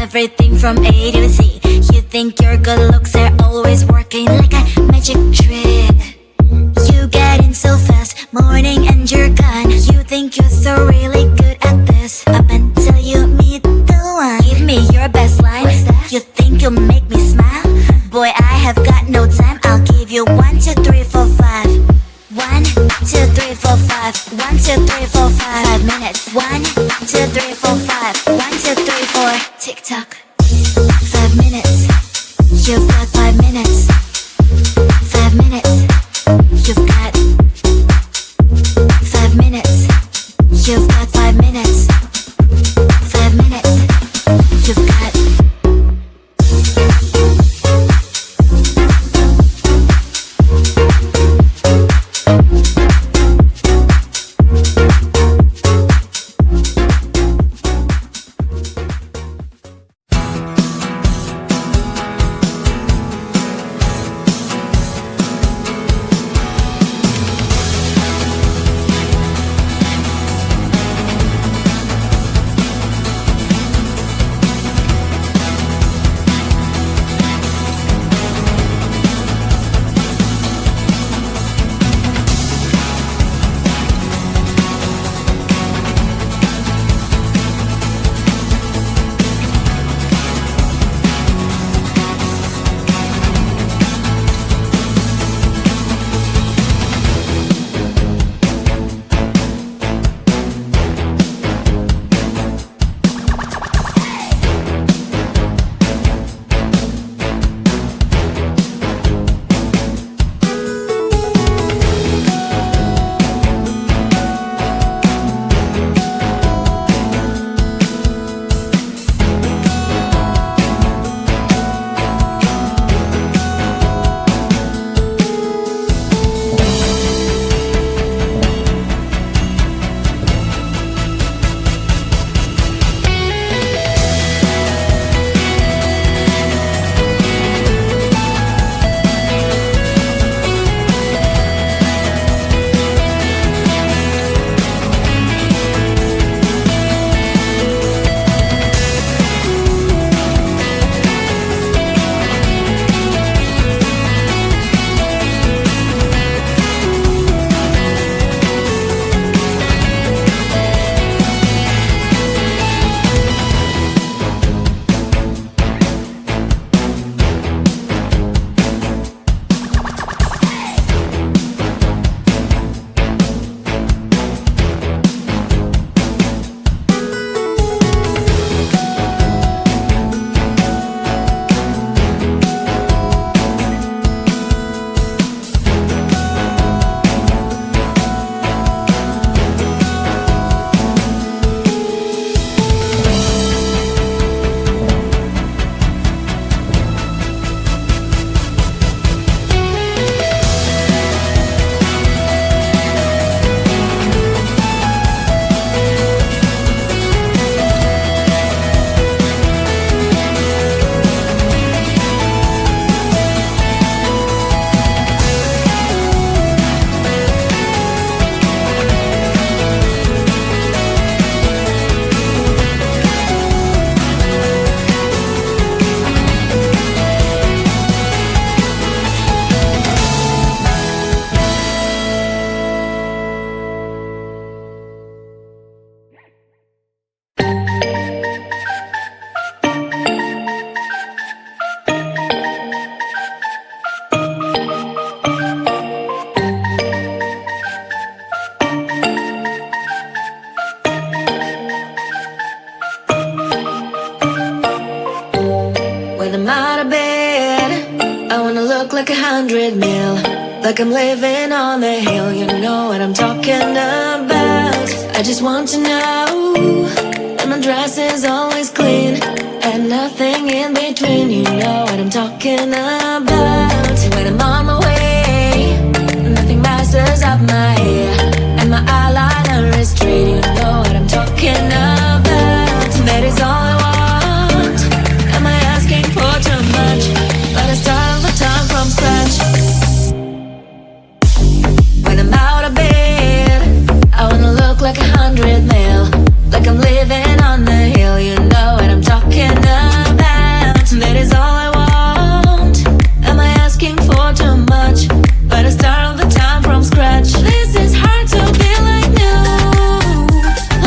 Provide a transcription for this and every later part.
everything from A to Z. You think your good looks are always working like a magic trick. You get in so fast, morning and you're gone. You think you're so really good at this, up until you meet the one. Give me your best line. You think you'll make me smile? Boy, I have got no time. I'll give you 1, 2, 3, 4, 5. 1, 2, 3, 4, 5. 1, 2, 3, 4, 5. 5 minutes. 1, 2, 3, 4, 5. 1, 2, 3, 4. Tick tock. 5 minutes. You've got 5 minutes. 5 minutes. You've got 5 minutes. You've got 5 minutes. 5 minutes. You've got When I'm out of bed, I wanna look like 100 mil, like I'm living on the hill. You know what I'm talking about. I just want to know that my dress is always clean and nothing in between. You know what I'm talking about. When I'm on my way, nothing messes up my hair, and my eyeliner is straight. You know what I'm talking about. That is all I want. Am I asking for too much? Let us start all the time from scratch. When I'm out of bed, I wanna look like 100 mil, like I'm living on the hill. You know what I'm talking about. That is all I want. Am I asking for too much? Let us start all the time from scratch. This is hard to be like new,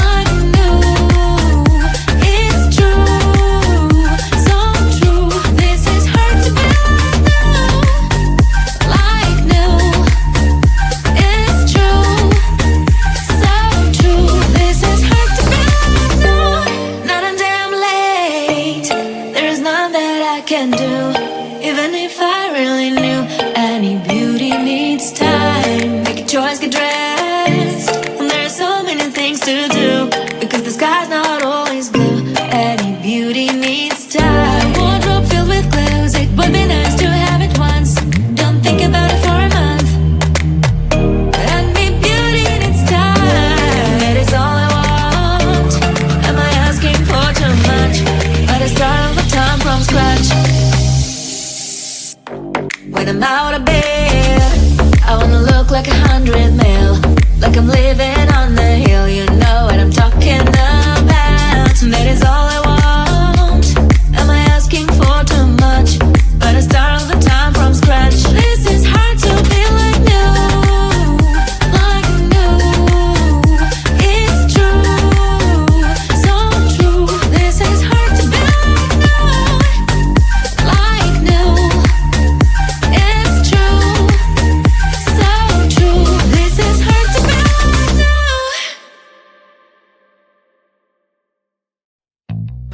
like new. It's true, so true. This is hard to be like new, it's true, so true. This is hard to be like new. Not until I'm late, there is none that I can do. Even if I really knew, any beauty needs time. Make a choice, get dressed, and there are so many things to do, because the sky's not always blue. Any beauty needs time. Wardrobe filled with clothes, it would be nice to have it once. Don't think about it for a month. Any beauty needs time. That is all I want. Am I asking for too much? Let us start all the time from scratch. When I'm out of bed, I wanna look like 100 mil, like I'm living on the hill. You know what I'm talking about. That is all I want. Am I asking for too much? Let us start all the time from scratch. This is hard to be like new, like new. It's true, so true. This is hard to be like new. It's true, so true. This is hard to be like new.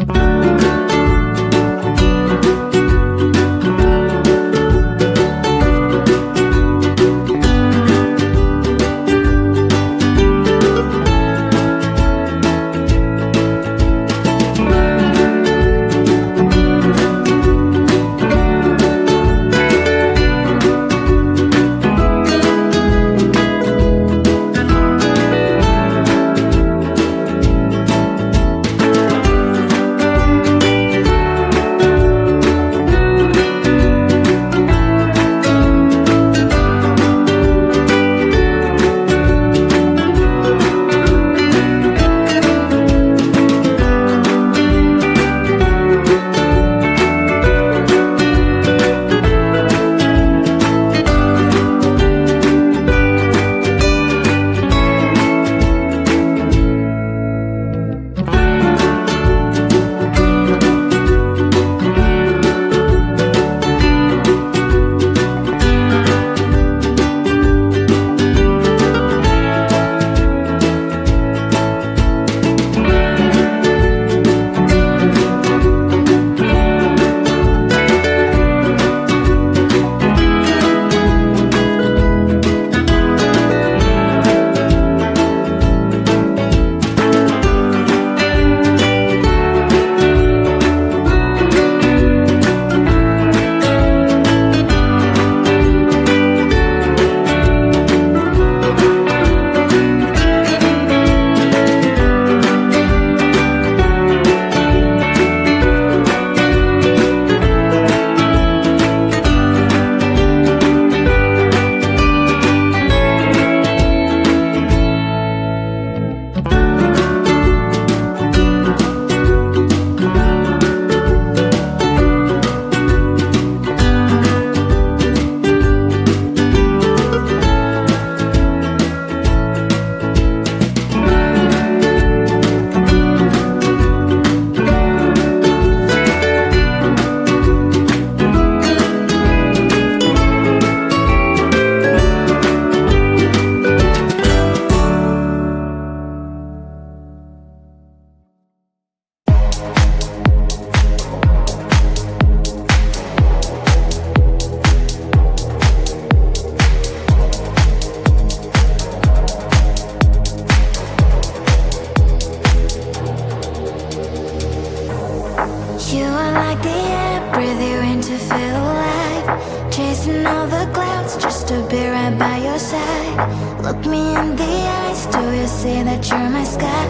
breathe you in to feel alive. Chasing all the clouds just to be right by your side. Look me in the eyes, do you see that you're my sky?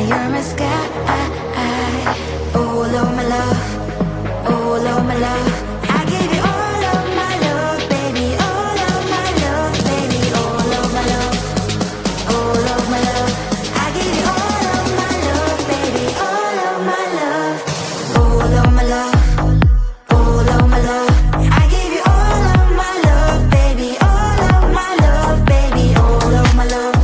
You're my sky. Oh Lord, my love, oh Lord, my love, I give you all of my love, baby, all of my love, baby, all of my love, all of my love, I give you all of my love, baby, all of my love, all of my love, all of my love, I give you all of my love, baby, all of my love, baby, all of my love,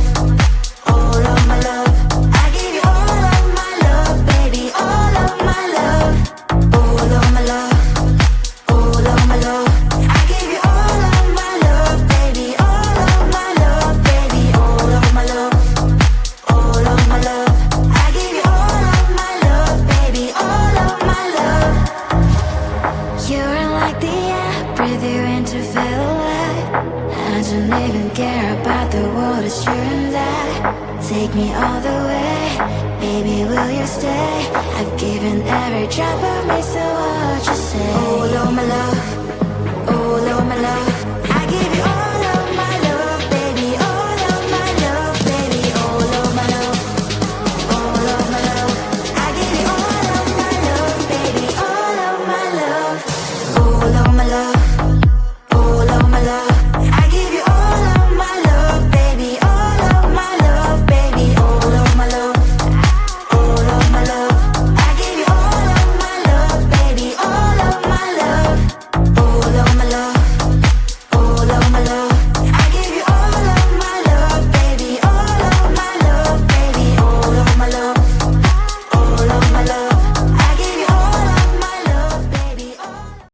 all of my love, I give you all of my love, baby, all of my love, all of my love, all of my love, I give you all of my love, baby, all of my love, baby, all of my love, all of my love, I give you all of my love, baby, all of my love. You're like the air, breathe you in to feel alive. I don't even care about the world, it's you and I. Take me all the way, baby, will you stay? I've given every drop of me, so watch